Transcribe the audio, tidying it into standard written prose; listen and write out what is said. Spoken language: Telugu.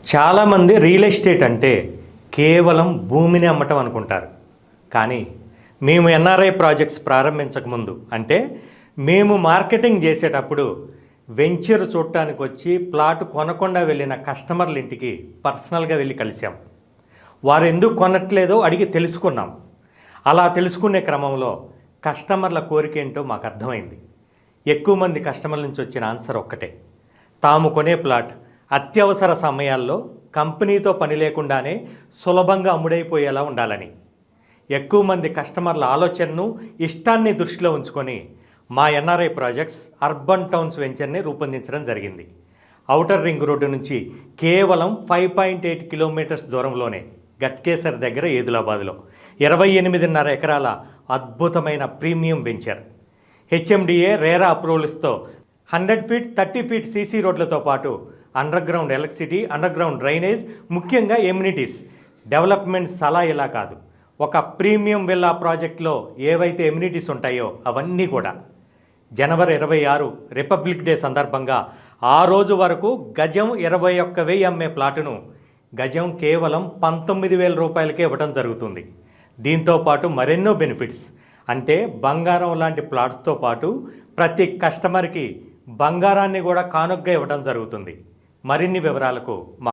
చాలామంది రియల్ ఎస్టేట్ అంటే కేవలం భూమిని అమ్మటం అనుకుంటారు. కానీ మేము ఎన్ఆర్ఐ ప్రాజెక్ట్స్ ప్రారంభించకముందు అంటే మేము మార్కెటింగ్ చేసేటప్పుడు వెంచర్ చూడటానికి వచ్చి ప్లాట్ కొనకుండా వెళ్ళిన కస్టమర్ల ఇంటికి పర్సనల్గా వెళ్ళి కలిసాం. వారు ఎందుకు కొనట్లేదో అడిగి తెలుసుకున్నాం. అలా తెలుసుకునే క్రమంలో కస్టమర్ల కోరిక ఏంటో మాకు అర్థమైంది. ఎక్కువ మంది కస్టమర్ల నుంచి వచ్చిన ఆన్సర్ ఒక్కటే: తాము కొనే ప్లాట్ అత్యవసర సమయాల్లో కంపెనీతో పని లేకుండానే సులభంగా అమ్ముడైపోయేలా ఉండాలని. ఎక్కువ మంది కస్టమర్ల ఆలోచనను, ఇష్టాన్ని దృష్టిలో ఉంచుకొని మా ఎన్ఆర్ఐ ప్రాజెక్ట్స్ అర్బన్ టౌన్స్ వెంచర్ని రూపొందించడం జరిగింది. ఔటర్ రింగ్ రోడ్డు నుంచి కేవలం 5.8 కిలోమీటర్స్ దూరంలోనే గట్కేసర్ దగ్గర ఏదులాబాద్లో 28.5 ఎకరాల అద్భుతమైన ప్రీమియం వెంచర్. హెచ్ఎండిఏ రేరా అప్రూవల్స్తో 100 ఫీట్ 30 ఫీట్ సీసీ రోడ్లతో పాటు under ground electricity, under ground drainage, ముఖ్యంగా ఎమ్యూనిటీస్ డెవలప్మెంట్స్ అలా ఇలా కాదు. ఒక ప్రీమియం విల్లా ప్రాజెక్ట్లో ఏవైతే ఎమ్యూనిటీస్ ఉంటాయో అవన్నీ కూడా జనవరి 26 రిపబ్లిక్ డే సందర్భంగా ఆ రోజు వరకు గజం 21,000 అమ్మే ప్లాటును గజం కేవలం 19,000 రూపాయలకే ఇవ్వడం జరుగుతుంది. దీంతో పాటు మరెన్నో బెనిఫిట్స్, అంటే బంగారం లాంటి ప్లాట్స్తో పాటు ప్రతి కస్టమర్కి బంగారాన్ని కూడా కానుకగా ఇవ్వడం జరుగుతుంది. మరిన్ని వివరాలకు